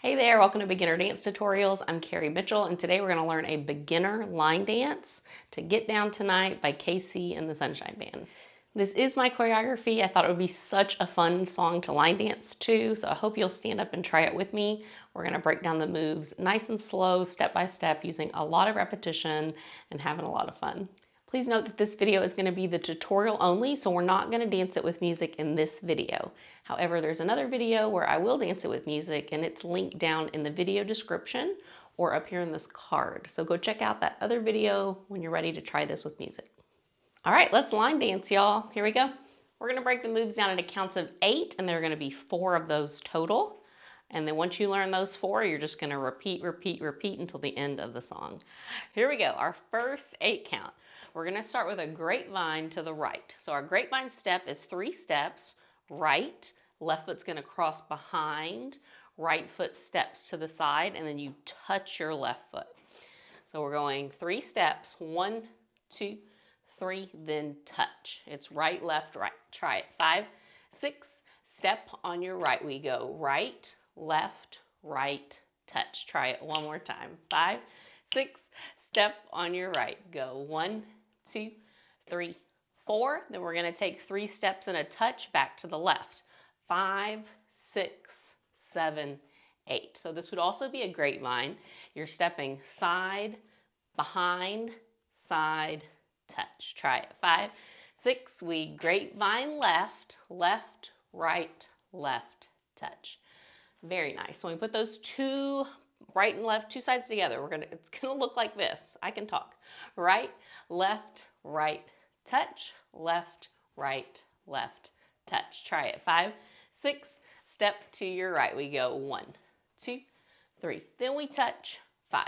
Hey there, welcome to Beginner Dance Tutorials. I'm Carrie Mitchell, and today we're going to learn a beginner line dance to Get Down Tonight by Casey and the Sunshine Band. This is my choreography. I thought it would be such a fun song to line dance to, so I hope you'll stand up and try it with me. We're going to break down the moves nice and slow, step by step, using a lot of repetition and having a lot of fun. Please note that this video is going to be the tutorial only, so we're not going to dance it with music in this video. However, there's another video where I will dance it with music, and it's linked down in the video description or up here in this card. So go check out that other video when you're ready to try this with music. All right, let's line dance, y'all. Here we go. We're going to break the moves down into counts of 8, and there are going to be 4 of those total. And then once you learn those 4, you're just going to repeat until the end of the song. Here we go, our first 8 count. We're going to start with a grapevine to the right. So our grapevine step is 3 steps, right, left foot's going to cross behind, right foot steps to the side, and then you touch your left foot. So we're going 3 steps, 1, 2, 3, then touch. It's right, left, right. Try it. 5, 6, step on your right. We go right, left, right, touch. Try it one more time. 5, 6, step on your right. Go 1, 2, 3, 4. Then we're going to take 3 steps and a touch back to the left. 5, 6, 7, 8. So this would also be a grapevine. You're stepping side, behind, side, touch. Try it. 5, 6. We grapevine left, left, right, left, touch. Very nice. When we put those 2 right and left, 2 sides together, it's gonna look like this. I can talk. Right, left, touch, left, touch. Try it. 5, 6, step to your right. We go 1, 2, 3. Then we touch. 5,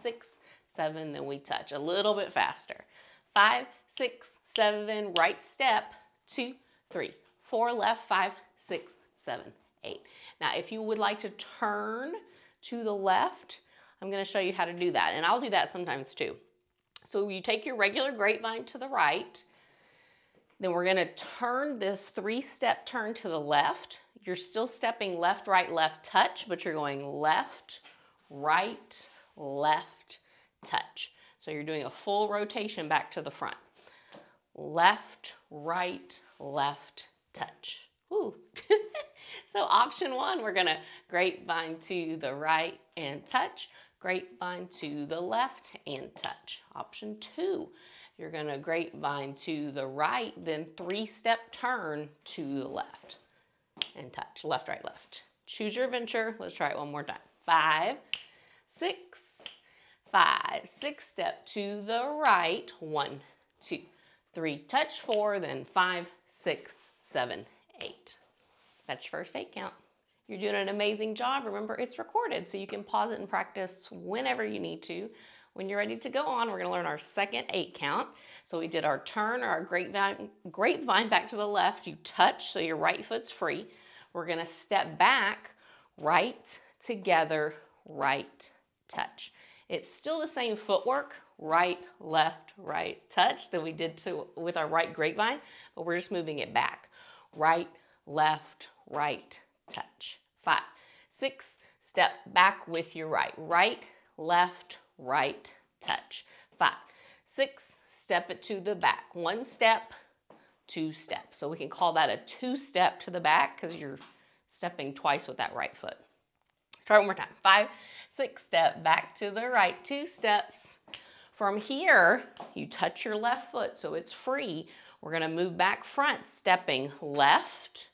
6, 7. Then we touch. A little bit faster. 5, 6, 7. Right step. 2, 3, 4. Left. 5, 6, 7, 8. Now, if you would like to turn to the left, I'm going to show you how to do that, and I'll do that sometimes too. So you take your regular grapevine to the right, then we're going to turn this 3-step turn to the left. You're still stepping left, left, touch, but you're going left, right, left, touch. So you're doing a full rotation back to the front. Left, right, left, touch. Ooh. So option 1, we're going to grapevine to the right and touch, grapevine to the left and touch. Option 2, you're going to grapevine to the right, then 3-step turn to the left and touch. Left, right, left. Choose your adventure. Let's try it one more time. 5, 6, 5, 6, step to the right. 1, 2, 3, touch. 4, then 5, 6, 7, 8. That's your first 8 count. You're doing an amazing job. Remember, it's recorded, so you can pause it and practice whenever you need to. When you're ready to go on, we're going to learn our second 8 count. So we did our turn, or our grapevine back to the left. You touch, so your right foot's free. We're going to step back, right, together, right, touch. It's still the same footwork, right, left, right, touch, that we did with our right grapevine, but we're just moving it back. Right, left, right, touch. 5, 6, step back with your right. Right, left, right, touch. 5, 6, step it to the back. 1 step, 2 steps. So we can call that a 2-step to the back because you're stepping twice with that right foot. Try it one more time. 5, 6, step back to the right. 2 steps. From here, you touch your left foot so it's free. We're going to move back front, stepping left,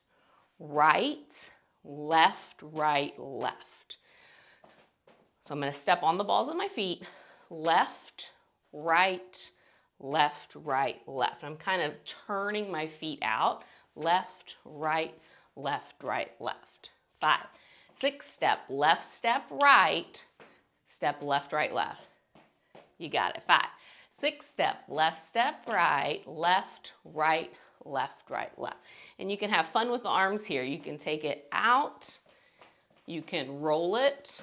right, left, right, left. So I'm going to step on the balls of my feet, left, right, left, right, left. I'm kind of turning my feet out, left, right, left, right, left. 5, 6, step right, step left, right, left. You got it. 5, 6, step right, left, right, left, right, left. And you can have fun with the arms here. You can take it out, you can roll it,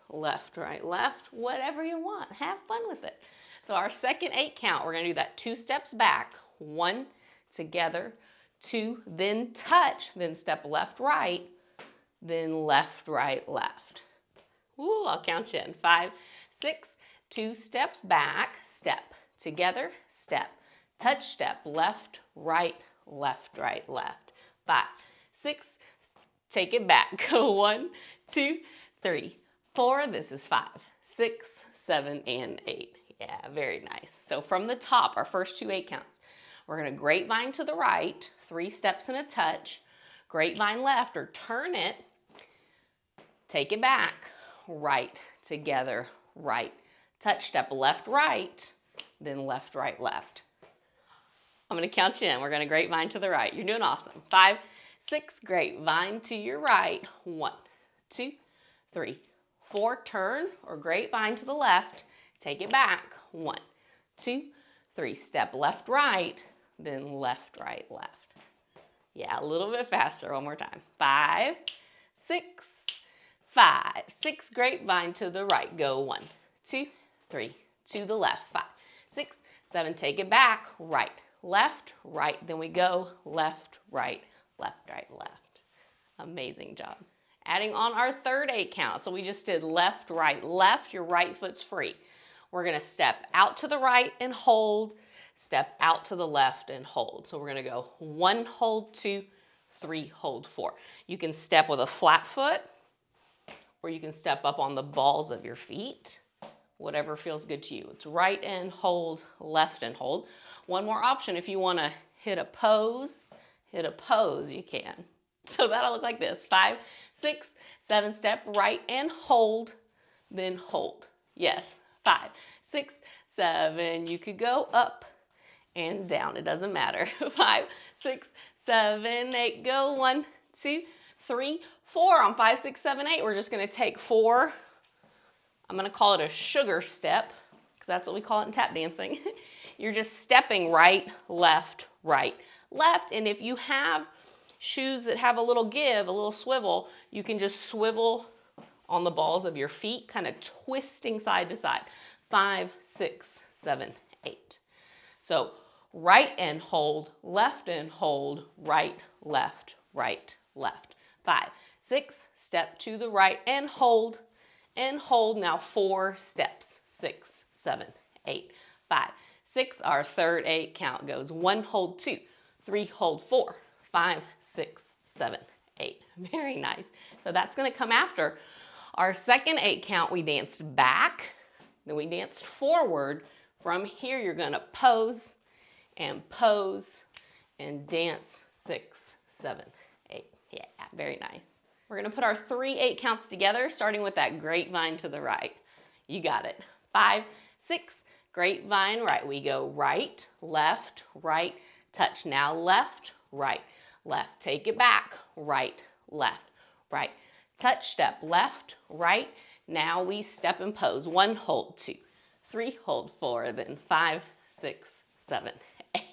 left, right, left, whatever you want. Have fun with it. So our second 8 count, we're going to do that 2 steps back, 1 together, 2, then touch, then step left, right, then left, right, left. Ooh, I'll count you in. 5, 6, 2 steps back, step, together, step, touch, step, left, right, left, right, left. 5, 6, take it back. Go 1, 2, 3, 4. This is 5, 6, 7, and 8. Yeah, very nice. So from the top, our first 2 8 counts. We're going to grapevine to the right, 3 steps and a touch, grapevine left or turn it, take it back, right, together, right, touch, step, left, right, then left, right, left. I'm going to count you in. We're going to grapevine to the right. You're doing awesome. 5, 6, grapevine to your right. 1, 2, 3, 4, turn or grapevine to the left, take it back. 1, 2, 3, step left, right, then left, right, left. Yeah, a little bit faster. One more time. 5, 6, 5, 6, grapevine to the right. Go 1, 2, 3, to the left. 5, 6, 7, take it back. Right, left, right. Then we go left, right, left, right, left. Amazing job. Adding on our third 8 count. So we just did left, right, left. Your right foot's free. We're going to step out to the right and hold. Step out to the left and hold. So we're going to go 1, hold, 2, 3, hold, 4. You can step with a flat foot, or you can step up on the balls of your feet. Whatever feels good to you. It's right and hold, left and hold. One more option, if you want to hit a pose, you can. So that'll look like this. 5, 6, 7, step right and hold, then hold. Yes, 5, 6, 7. You could go up and down. It doesn't matter. 5, 6, 7, 8. Go 1, 2, 3, 4. On 5, 6, 7, 8, we're just going to take 4. I'm going to call it a sugar step because that's what we call it in tap dancing. You're just stepping right, left, left. And if you have shoes that have a little give, a little swivel, you can just swivel on the balls of your feet, kind of twisting side to side. 5, 6, 7, 8. So right and hold, left and hold, right, left, left. 5, 6, step to the right and hold, now 4 steps. 6, 7, 8, 5, 6. Our third 8 count goes 1, hold, 2, 3, hold, 4, 5, 6, 7, 8. Very nice. So that's going to come after our second 8 count. We danced back, then we danced forward. From here, you're going to pose and dance 6, 7, 8. Yeah, very nice. We're going to put our 3 8 counts together, starting with that grapevine to the right. You got it. 5, 6, grapevine right. We go right, left, right, touch. Now left, right, left. Take it back, right, left, right. Touch, step, left, right. Now we step and pose. 1, hold, 2, 3, hold, 4, then 5, 6, 7,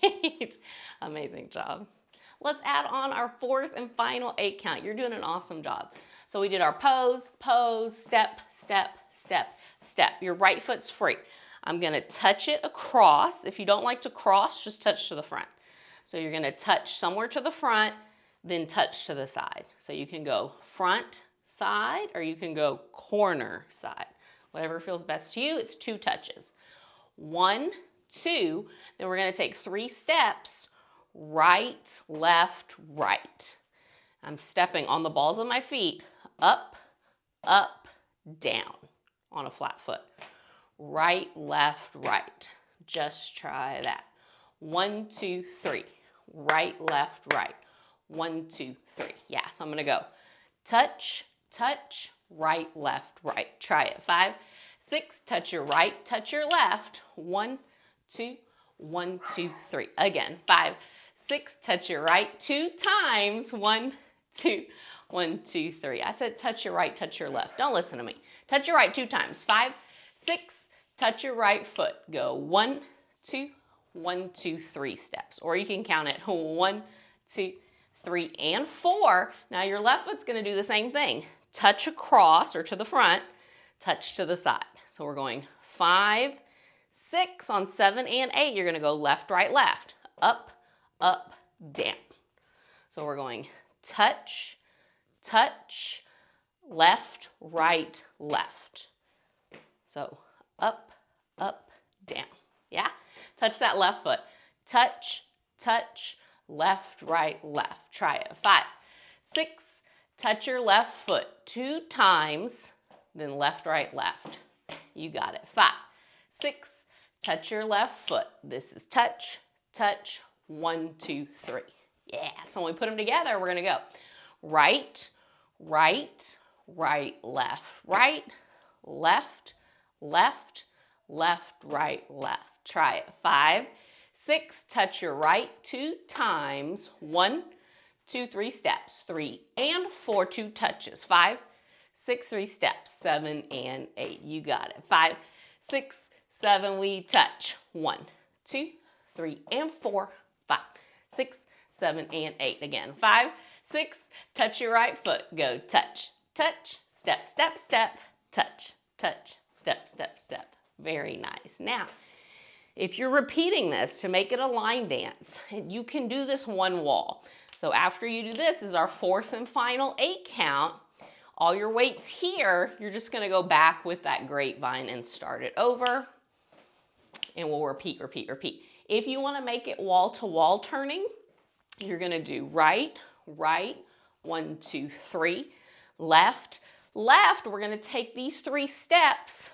8. Amazing job. Let's add on our fourth and final 8 count. You're doing an awesome job. So we did our pose, step, step, step, step. Your right foot's free. I'm going to touch it across. If you don't like to cross, just touch to the front. So you're going to touch somewhere to the front, then touch to the side. So you can go front, side, or you can go corner, side. Whatever feels best to you. It's 2 touches. 1, 2, then we're going to take 3 steps, right, left, right. I'm stepping on the balls of my feet, up, up, down on a flat foot. Right, left, right. Just try that. 1, 2, 3. Right, left, right. 1, 2, 3. Yeah, so I'm going to go touch, touch, right, left, right. Try it. 5, 6, touch your right, touch your left. 1, 2, 1, 2, 3. Again, 5, 6, touch your right 2 times. 1, 2, 1, 2, 3. I said touch your right, touch your left. Don't listen to me. Touch your right 2 times. 5, 6, touch your right foot. Go 1, 2, 1, 2, 3 steps. Or you can count it 1, 2, 3, and 4. Now your left foot's going to do the same thing. Touch across or to the front, touch to the side. So we're going 5, 6 on 7 and 8. You're going to go left, right, left. Up, up, down. So we're going touch, touch, left, right, left. So up, up, down. Yeah? Touch that left foot. Touch, touch, left, right, left. Try it. 5, 6, touch your left foot 2 times, then left, right, left. You got it. 5, 6, touch your left foot. This is touch, touch, 1, 2, 3. Yeah, so when we put them together, we're going to go right, right, right, left, right, left, left, left, right, left. Try it. 5, 6, touch your right 2 times. 1, 2, 3 steps. 3 and 4, 2 touches. 5, 6, 3 steps. 7 and 8. You got it. 5, 6, 7, we touch. 1, 2, 3 and 4, 5, 6, 7 and 8. Again. 5, 6, touch your right foot. Go touch, touch, step, step, step, touch, touch, step, step, step. Very nice. Now, if you're repeating this to make it a line dance, you can do this one wall. So after you do this is our 4th and final 8 count. All your weights here, you're just going to go back with that grapevine and start it over. And we'll repeat, repeat, repeat. If you want to make it wall to wall turning, you're going to do right, right, 1, 2, 3, left, left. We're going to take these 3 steps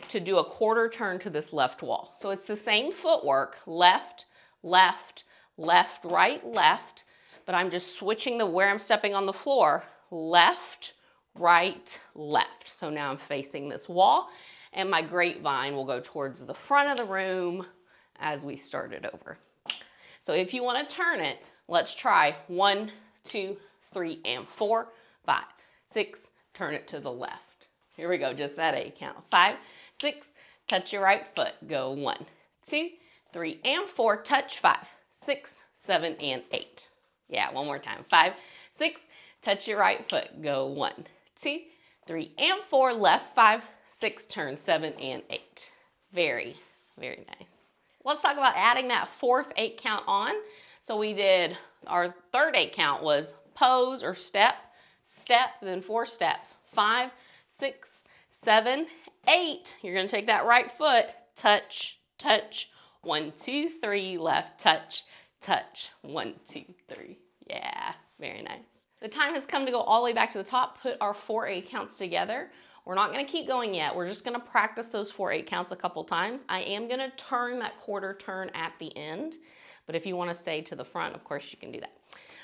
to do a quarter turn to this left wall. So it's the same footwork, left, left, left, right, left, but I'm just switching where I'm stepping on the floor, left, right, left. So now I'm facing this wall, and my grapevine will go towards the front of the room as we start it over. So if you want to turn it, let's try 1, 2, 3, and 4, 5, 6, turn it to the left. Here we go, just that 8 count. 5, 6, touch your right foot. Go 1, 2, 3, and 4, touch 5, 6, 7, and 8. Yeah, one more time. 5, 6, touch your right foot. Go 1, 2, 3, and 4, left, 5, 6, turn 7 and 8. Very, very nice. Let's talk about adding that 4th 8 count on. So we did, our 3rd 8 count was pose or step, step, then 4 steps. 5, 6, 7, 8. You're going to take that right foot, touch, touch, 1, 2, 3, left, touch, touch, 1, 2, 3. Yeah, very nice. The time has come to go all the way back to the top, put our 4 8 counts together. We're not going to keep going yet. We're just going to practice those 4 8 counts a couple times. I am going to turn that quarter turn at the end, but if you want to stay to the front, of course you can do that.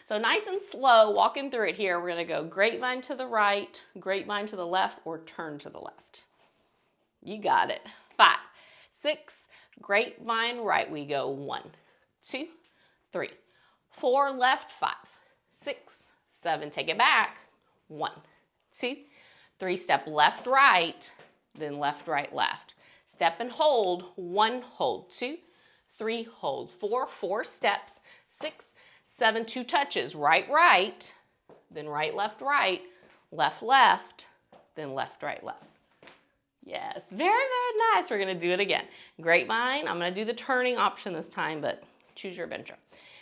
So nice and slow, walking through it here, we're going to go grapevine to the right, grapevine to the left, or turn to the left. You got it. 5, 6, grapevine right. We go 1, 2, 3, 4, left, 5, 6, 7, take it back. 1, 2, 3, step left, right, then left, right, left. Step and hold. 1, hold. 2, 3, hold. 4, 4 steps. 6, 7, 2 touches. Right, right, then right, left, left, left, then left, right, left. Yes, very, very nice. We're going to do it again. Grapevine. I'm going to do the turning option this time, but choose your adventure.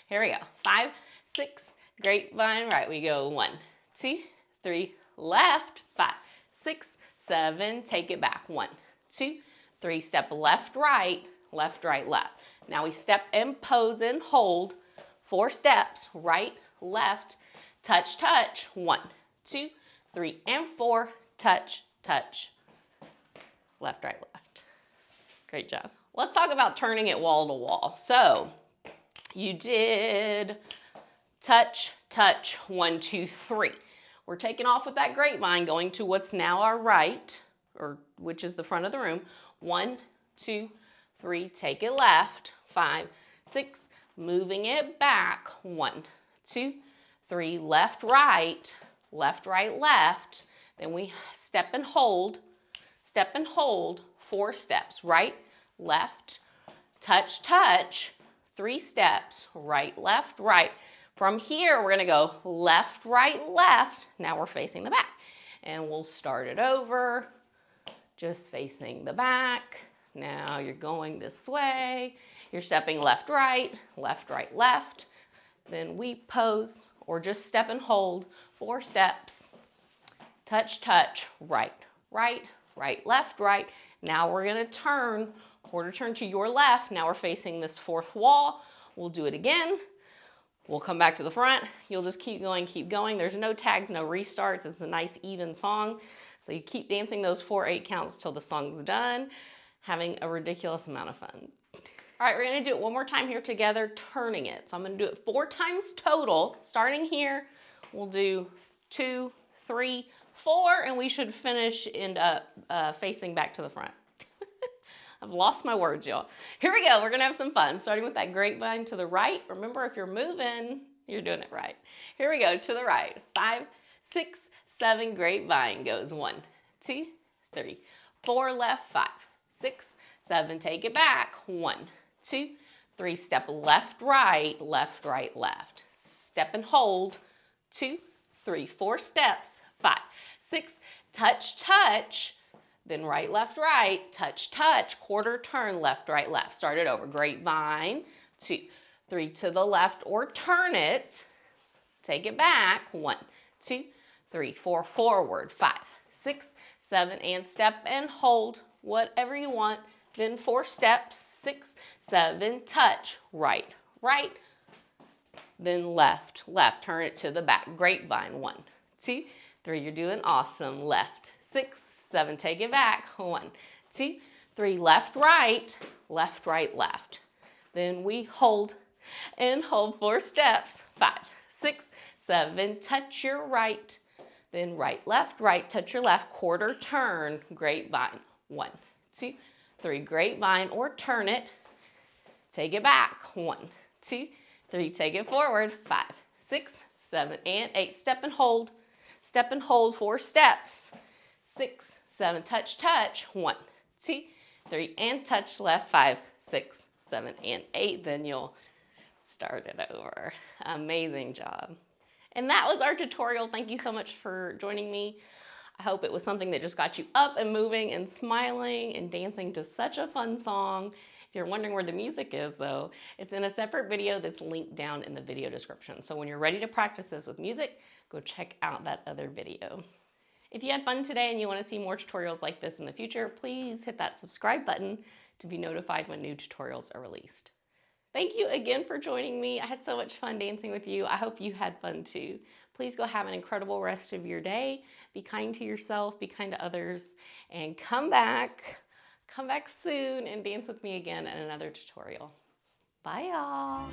Here we go. 5, 6, grapevine right. We go 1, 2, 3, left, 5, 6, 7, take it back. 1, 2, 3, step left, right, left. Now we step and pose and hold. 4 steps, right, left, touch, touch. 1, 2, 3, and 4, touch, touch. Left, right, left. Great job. Let's talk about turning it wall to wall. So you did touch, touch, 1, 2, 3. We're taking off with that grapevine, going to what's now our right, or which is the front of the room. 1, 2, 3, take it left. 5, 6, moving it back. 1, 2, 3, left, right, left. Then we step and hold, 4 steps, right, left, touch, touch, 3 steps, right, left. From here, we're gonna go left, right, left. Now we're facing the back. And we'll start it over, just facing the back. Now you're going this way. You're stepping left, right, left. Then we pose, or just step and hold, 4 steps. touch, touch, right, right, right, left, right. Now we're gonna turn, quarter turn to your left. Now we're facing this fourth wall. We'll do it again. We'll come back to the front. You'll just keep going, keep going. There's no tags, no restarts. It's a nice even song. So you keep dancing those 4/8 counts till the song's done, having a ridiculous amount of fun. All right, we're gonna do it one more time here together, turning it. So I'm gonna do it 4 times total. Starting here, we'll do 2, 3, 4, and we should finish end up facing back to the front. I've lost my words, y'all. Here we go, we're gonna have some fun. Starting with that grapevine to the right. Remember, if you're moving, you're doing it right. Here we go, to the right. 5, 6, 7, grapevine goes 1, 2, 3, 4, left, 5, 6, 7, take it back. 1, 2, 3, step left, right, left. Step and hold. 2, 3, 4 steps. 5, 6, touch, touch. Then right, left, touch, touch, quarter turn, left. Start it over. Grapevine, 2, 3 to the left or turn it. Take it back. 1, 2, 3, 4, forward. 5, 6, 7, and step and hold. Whatever you want. Then 4 steps. 6, 7, touch, right. Then left. Turn it to the back. Grapevine, 1, 2, 3. You're doing awesome. Left. 6, 7, take it back. 1, 2, 3, left, left. Then we hold and hold 4 steps. 5, 6, 7, touch your right. Then right, touch your left, quarter turn, grapevine. 1, 2, 3, grapevine or turn it. Take it back. 1, 2, 3, take it forward. 5, 6, 7, and 8. Step and hold. 4 steps. 6, 7, touch, touch. 1, 2, 3, and touch left. 5, 6, 7, and 8. Then you'll start it over. Amazing job. And that was our tutorial. Thank you so much for joining me. I hope it was something that just got you up and moving and smiling and dancing to such a fun song. If you're wondering where the music is though, it's in a separate video that's linked down in the video description. So when you're ready to practice this with music, go check out that other video. If you had fun today and you want to see more tutorials like this in the future, please hit that subscribe button to be notified when new tutorials are released. Thank you again for joining me. I had so much fun dancing with you. I hope you had fun too. Please go have an incredible rest of your day. Be kind to yourself, be kind to others, and come back soon and dance with me again in another tutorial. Bye y'all.